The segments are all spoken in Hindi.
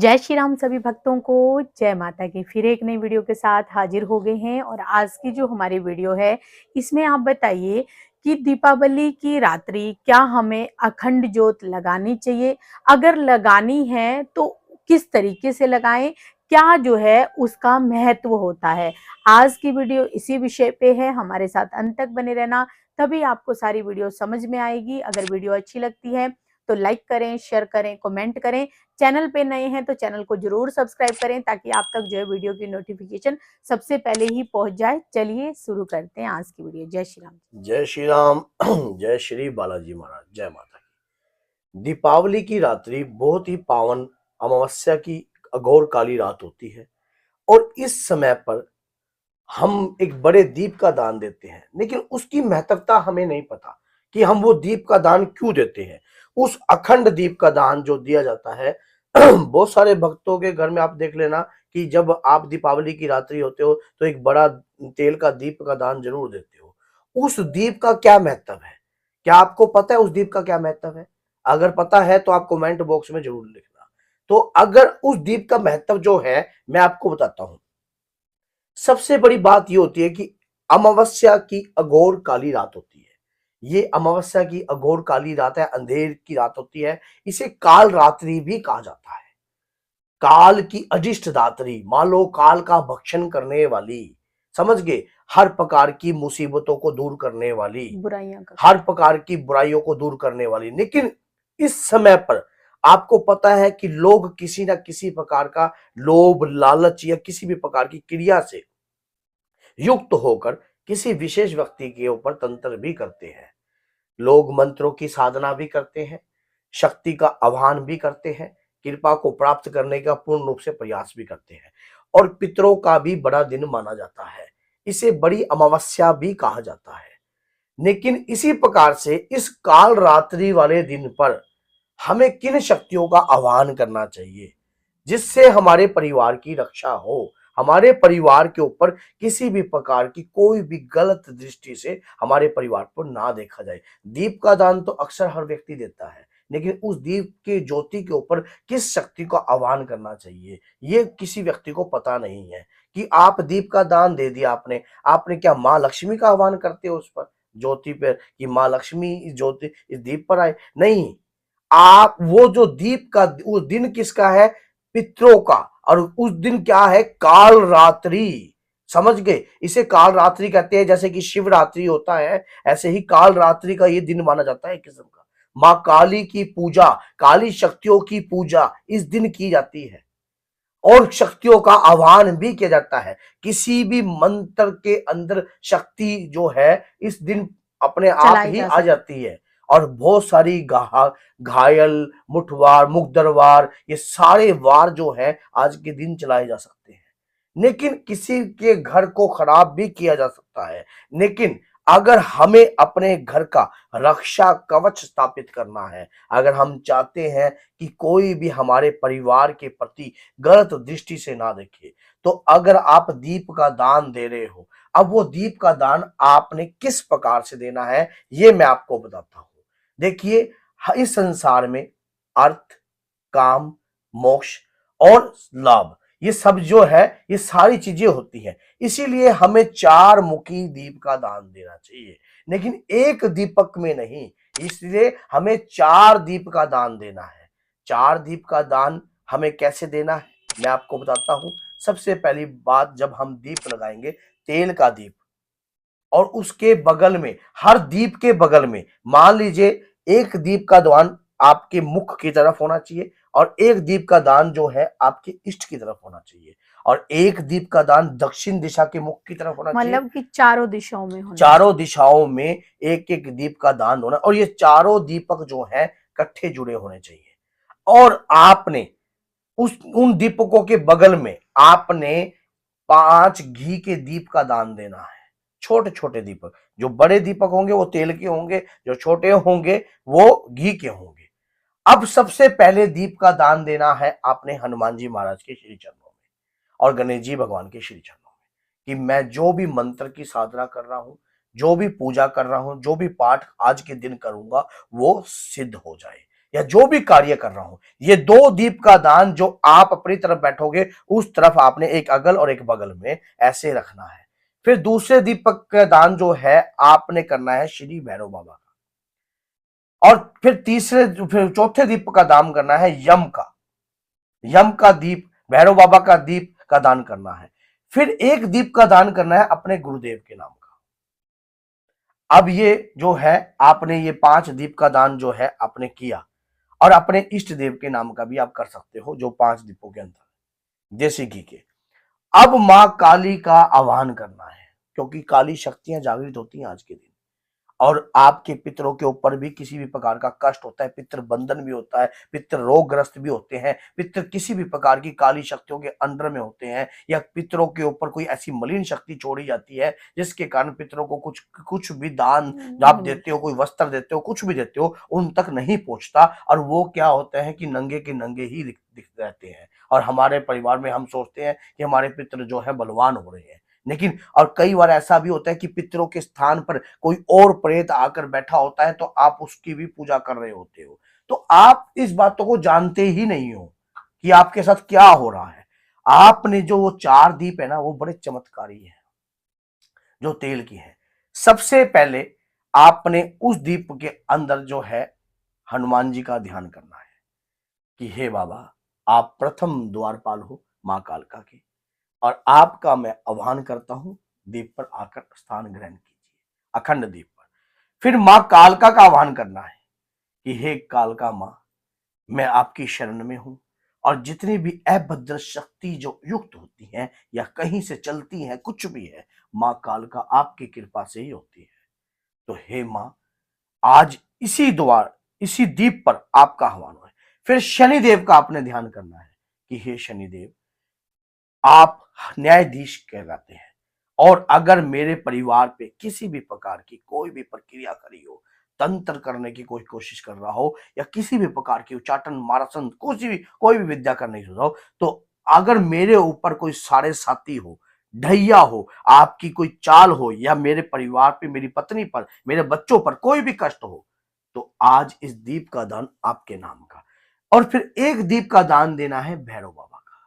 जय श्री राम सभी भक्तों को। जय माता की। फिर एक नई वीडियो के साथ हाजिर हो गए हैं और आज की जो हमारी वीडियो है इसमें आप बताइए कि दीपावली की रात्रि क्या हमें अखंड ज्योत लगानी चाहिए? अगर लगानी है तो किस तरीके से लगाएं? क्या जो है उसका महत्व होता है? आज की वीडियो इसी विषय पे है, हमारे साथ अंत तक बने रहना, तभी आपको सारी वीडियो समझ में आएगी। अगर वीडियो अच्छी लगती है तो लाइक करें, शेयर करें, कमेंट करें। चैनल पे नए हैं तो चैनल को जरूर सब्सक्राइब करें ताकि आप तक जो है वीडियो की नोटिफिकेशन सबसे पहले ही पहुंच जाए। चलिए शुरू करते हैं आज की वीडियो। जय श्री राम। जय श्री राम। जय श्री बालाजी महाराज। जय माता की। दीपावली की रात्रि बहुत ही पावन अमावस्या की अघोर काली रात होती है और इस समय पर हम एक बड़े दीप का दान देते हैं, लेकिन उसकी महत्वता हमें नहीं पता कि हम वो दीप का दान क्यों देते हैं। उस अखंड दीप का दान जो दिया जाता है बहुत सारे भक्तों के घर में आप देख लेना कि जब आप दीपावली की रात्रि होते हो तो एक बड़ा तेल का दीप का दान जरूर देते हो। उस दीप का क्या महत्व है? क्या आपको पता है उस दीप का क्या महत्व है? अगर पता है तो आप कमेंट बॉक्स में जरूर लिखना। तो अगर उस दीप का महत्व जो है मैं आपको बताता हूं। सबसे बड़ी बात ये होती है कि अमावस्या की अघोर काली रात होती है। ये अमावस्या की अघोर काली रात है, अंधेर की रात होती है। इसे काल रात्रि भी कहा जाता है। काल की अजिष्ट दात्री, मान लो काल का भक्षण करने वाली, समझ गए, हर प्रकार की मुसीबतों को दूर करने वाली, बुराइयां का। हर प्रकार की बुराइयों को दूर करने वाली। लेकिन इस समय पर आपको पता है कि लोग किसी ना किसी प्रकार का लोभ, लालच या किसी भी प्रकार की क्रिया से युक्त होकर किसी विशेष व्यक्ति के ऊपर तंत्र भी करते हैं। लोग मंत्रों की साधना भी करते हैं, शक्ति का आह्वान भी करते हैं, कृपा को प्राप्त करने का पूर्ण रूप से प्रयास भी करते हैं। और पितरों का भी बड़ा दिन माना जाता है। इसे बड़ी अमावस्या भी कहा जाता है। लेकिन इसी प्रकार से इस काल रात्रि वाले दिन पर हमें किन शक्तियों का आह्वान करना चाहिए जिससे हमारे परिवार की रक्षा हो, हमारे परिवार के ऊपर किसी भी प्रकार की कोई भी गलत दृष्टि से हमारे परिवार पर ना देखा जाए। दीप का दान तो अक्सर हर व्यक्ति देता है, लेकिन उस दीप के ज्योति के ऊपर किस शक्ति का आह्वान करना चाहिए ये किसी व्यक्ति को पता नहीं है। कि आप दीप का दान दे दिया, आपने क्या माँ लक्ष्मी का आह्वान करते हो उस पर ज्योति पर कि माँ लक्ष्मी इस ज्योति इस दीप पर आए? नहीं, आप वो जो दीप का उस दिन किसका है? पितरों का। और उस दिन क्या है? काल रात्रि। समझ गए? इसे काल रात्रि कहते हैं। जैसे कि शिवरात्रि होता है, ऐसे ही काल रात्रि का ये दिन माना जाता है किस्म का। माँ काली की पूजा, काली शक्तियों की पूजा इस दिन की जाती है और शक्तियों का आह्वान भी किया जाता है। किसी भी मंत्र के अंदर शक्ति जो है इस दिन अपने आप चलाई ही जा आ सकती। जाती है। और बहुत सारी घायल, मुठवार, मुखदरवार, ये सारे वार जो है आज के दिन चलाए जा सकते हैं। लेकिन किसी के घर को खराब भी किया जा सकता है। लेकिन अगर हमें अपने घर का रक्षा कवच स्थापित करना है, अगर हम चाहते हैं कि कोई भी हमारे परिवार के प्रति गलत दृष्टि से ना देखे, तो अगर आप दीप का दान दे रहे हो, अब वो दीप का दान आपने किस प्रकार से देना है ये मैं आपको बताता हूं। देखिए, इस संसार में अर्थ, काम, मोक्ष और लाभ, ये सब जो है ये सारी चीजें होती हैं। इसीलिए हमें चार मुखी दीप का दान देना चाहिए, लेकिन एक दीपक में नहीं। इसलिए हमें चार दीप का दान देना है। चार दीप का दान हमें कैसे देना है मैं आपको बताता हूं। सबसे पहली बात, जब हम दीप लगाएंगे, तेल का दीप, और उसके बगल में, हर दीप के बगल में, मान लीजिए एक दीप का दान आपके मुख की तरफ होना चाहिए और एक दीप का दान जो है आपके इष्ट की तरफ होना चाहिए और एक दीप का दान दक्षिण दिशा के मुख की तरफ होना चाहिए। मतलब कि चारों दिशाओं में होना चारों चाहिए। दिशाओं में एक एक दीप का दान होना, और ये चारों दीपक जो है इकट्ठे जुड़े होने चाहिए। और आपने उस उन दीपकों के बगल में आपने 5 घी के दीप का दान देना है। छोटे छोटे दीपक, जो बड़े दीपक होंगे वो तेल के होंगे, जो छोटे होंगे वो घी के होंगे। अब सबसे पहले दीप का दान देना है आपने हनुमान जी महाराज के श्री चरणों में और गणेश जी भगवान के श्री चरणों में। कि मैं जो भी मंत्र की साधना कर रहा हूं, जो भी पूजा कर रहा हूं, जो भी पाठ आज के दिन करूंगा वो सिद्ध हो जाए। या जो भी कार्य कर रहा हूं, ये 2 दीप का दान जो आप अपनी तरफ बैठोगे उस तरफ आपने एक अगल और एक बगल में ऐसे रखना है। फिर दूसरे दीपक का दान जो है आपने करना है श्री भैरव बाबा का। और फिर चौथे दीप का दान करना है यम का दीप, भैरव बाबा का दीप का दान करना है। फिर एक दीप का दान करना है अपने गुरुदेव के नाम का। अब ये जो है आपने ये 5 दीप का दान जो है आपने किया, और अपने इष्ट देव के नाम का भी आप कर सकते हो जो 5 दीपों के अंदर देसी घी के। अब मां काली का आह्वान करना है, क्योंकि काली शक्तियां जागृत होती हैं आज के दिन, और आपके पितरों के ऊपर भी किसी भी प्रकार का कष्ट होता है, पितृ बंधन भी होता है, पितृ रोगग्रस्त भी होते हैं, पितृ किसी भी प्रकार की काली शक्तियों के अंडर में होते हैं, या पितरों के ऊपर कोई ऐसी मलिन शक्ति छोड़ी जाती है जिसके कारण पितरों को कुछ कुछ भी दान आप देते हो, कोई वस्त्र देते हो, कुछ भी देते हो, उन तक नहीं पहुंचता, और वो क्या होते हैं कि नंगे के नंगे ही दिख रहते हैं। और हमारे परिवार में हम सोचते हैं कि हमारे पितृ जो है बलवान हो रहे हैं, लेकिन और कई बार ऐसा भी होता है कि पितरों के स्थान पर कोई और प्रेत आकर बैठा होता है, तो आप उसकी भी पूजा कर रहे होते हो। तो आप इस बातों को जानते ही नहीं हो कि आपके साथ क्या हो रहा है। आपने जो वो 4 दीप है ना, वो बड़े चमत्कारी है जो तेल की है। सबसे पहले आपने उस दीप के अंदर जो है हनुमान जी का ध्यान करना है कि हे बाबा, आप प्रथम द्वारपाल हो मां कालका के, और आपका मैं आह्वान करता हूं दीप पर आकर स्थान ग्रहण कीजिए, अखंड दीप पर। फिर मां कालका का आह्वान करना है कि हे कालका मां, मैं आपकी शरण में हूं, और जितनी भी अभद्र शक्ति जो युक्त होती हैं या कहीं से चलती हैं, कुछ भी है, मां कालका आपकी कृपा से ही होती है। तो हे मां, आज इसी दीप पर आपका आह्वान है। फिर शनिदेव का आपने ध्यान करना है कि हे शनिदेव, आप न्यायाधीश कहलाते हैं, और अगर मेरे परिवार पे किसी भी प्रकार की कोई भी प्रक्रिया करी हो, तंत्र करने की कोई कोशिश कर रहा हो, या किसी भी प्रकार की उच्चाटन मारासन कोई भी विद्या करने की सोच रहा हो, तो अगर मेरे ऊपर कोई साढ़े साती हो, ढैया हो, आपकी कोई चाल हो, या मेरे परिवार पे, मेरी पत्नी पर, मेरे बच्चों पर कोई भी कष्ट हो, तो आज इस दीप का दान आपके नाम का। और फिर एक दीप का दान देना है भैरव बाबा का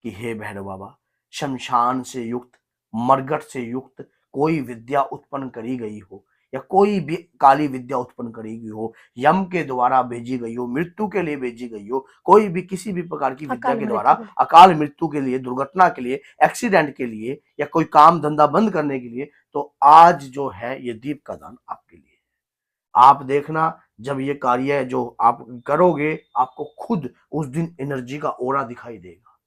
कि हे भैरव बाबा, शमशान से युक्त, मरघट से युक्त कोई विद्या उत्पन्न करी गई हो, या कोई भी काली विद्या उत्पन्न करी गई हो, यम के द्वारा भेजी गई हो, मृत्यु के लिए भेजी गई हो, कोई भी किसी भी प्रकार की विद्या अकाल के द्वारा मृत्यु। अकाल मृत्यु के लिए, दुर्घटना के लिए, एक्सीडेंट के लिए, या कोई काम धंधा बंद करने के लिए, तो आज जो है ये दीप का दान आपके लिए है। आप देखना, जब ये कार्य जो आप करोगे, आपको खुद उस दिन एनर्जी का ओरा दिखाई देगा।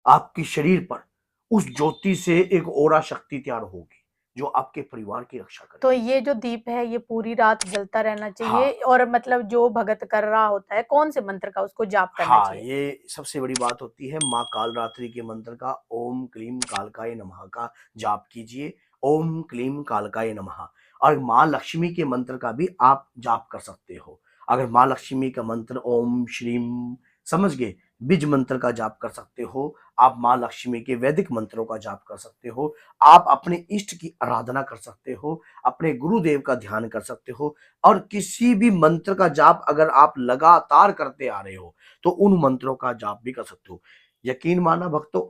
आपकी शरीर पर उस ज्योति से एक ओरा शक्ति तैयार होगी जो आपके परिवार की रक्षा तो करेगी। ये जो दीप है ये पूरी रात जलता रहना चाहिए, हाँ, और मतलब जो भगत कर रहा होता है कौन से मंत्र का उसको जाप करना हाँ, चाहिए? ये सबसे बड़ी बात होती है। माँ कालरात्रि के मंत्र का ओम क्लीम कालकाय नमः का जाप कीजिए। ओम क्लीम कालकाय नमः। और माँ लक्ष्मी के मंत्र का भी आप जाप कर सकते हो। अगर माँ लक्ष्मी का मंत्र ओम श्रीम, समझ गए, बीज मंत्र का जाप कर सकते हो। आप माँ लक्ष्मी के वैदिक मंत्रों का जाप कर सकते हो। आप अपने इष्ट की आराधना कर सकते हो, अपने गुरुदेव का ध्यान कर सकते हो, और किसी भी मंत्र का जाप अगर आप लगातार करते आ रहे हो तो उन मंत्रों का जाप भी कर सकते हो। यकीन माना भक्तों,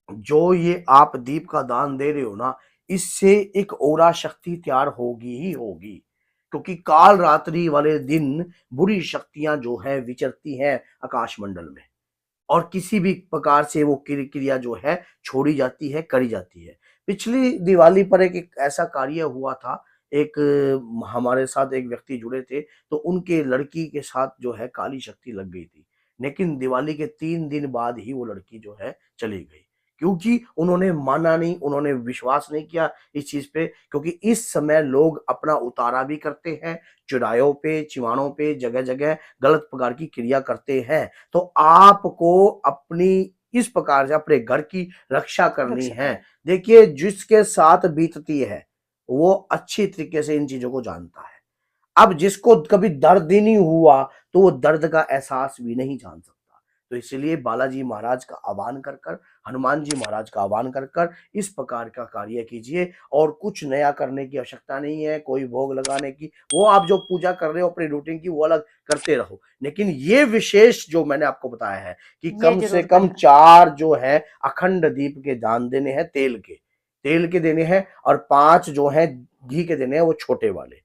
जो ये आप दीप का दान दे रहे हो ना, इससे एक ओरा शक्ति तैयार होगी ही होगी, क्योंकि काल रात्रि वाले दिन बुरी शक्तियां जो है विचरती हैं आकाश मंडल में, और किसी भी प्रकार से वो क्रिया जो है छोड़ी जाती है, करी जाती है। पिछली दिवाली पर एक ऐसा कार्य हुआ था। एक हमारे साथ एक व्यक्ति जुड़े थे, तो उनके लड़की के साथ जो है काली शक्ति लग गई थी, लेकिन दिवाली के 3 दिन बाद ही वो लड़की जो है चली गई, क्योंकि उन्होंने माना नहीं, उन्होंने विश्वास नहीं किया इस चीज पे। क्योंकि इस समय लोग अपना उतारा भी करते हैं, चुरायों पे, चिवाड़ों पे, जगह जगह गलत प्रकार की क्रिया करते हैं। तो आपको अपनी इस प्रकार से अपने घर की रक्षा करनी रक्षा है। करें। देखिए, जिसके साथ बीतती है वो अच्छी तरीके से इन चीजों को जानता है। अब जिसको कभी दर्द ही नहीं हुआ, तो वो दर्द का एहसास भी नहीं जान सकता। तो इसलिए बालाजी महाराज का आह्वान कर कर, हनुमान जी महाराज का आह्वान कर कर इस प्रकार का कार्य कीजिए। और कुछ नया करने की आवश्यकता नहीं है, कोई भोग लगाने की, वो आप जो पूजा कर रहे हो अपनी रूटीन की वो अलग करते रहो, लेकिन ये विशेष जो मैंने आपको बताया है कि ये कम से जरूर कम करना। 4 जो है अखंड दीप के दान देने हैं, तेल के देने हैं, और 5 जो है घी के देने हैं, वो छोटे वाले।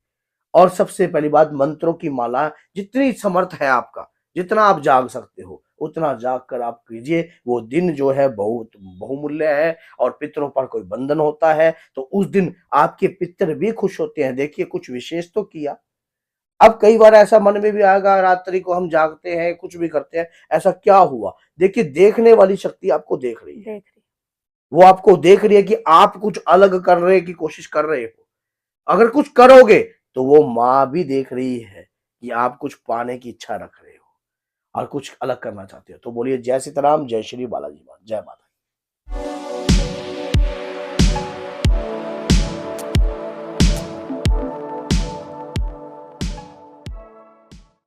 और सबसे पहली बात, मंत्रों की माला जितनी समर्थ है आपका, जितना आप जाग सकते हो उतना जाग कर आप कीजिए। वो दिन जो है बहुत बहुमूल्य है, और पितरों पर कोई बंधन होता है तो उस दिन आपके पितर भी खुश होते हैं। देखिए कुछ विशेष तो किया। अब कई बार ऐसा मन में भी आएगा, रात्रि को हम जागते हैं, कुछ भी करते हैं, ऐसा क्या हुआ? देखिए देखने वाली शक्ति आपको देख रही है, देख रही। वो आपको देख रही है कि आप कुछ अलग करने की कोशिश कर रहे हो। अगर कुछ करोगे तो वो माँ भी देख रही है कि आप कुछ पाने की इच्छा रख रहे हो और कुछ अलग करना चाहते हो। तो बोलिए जय सीताराम, जय श्री बालाजी, जय माता।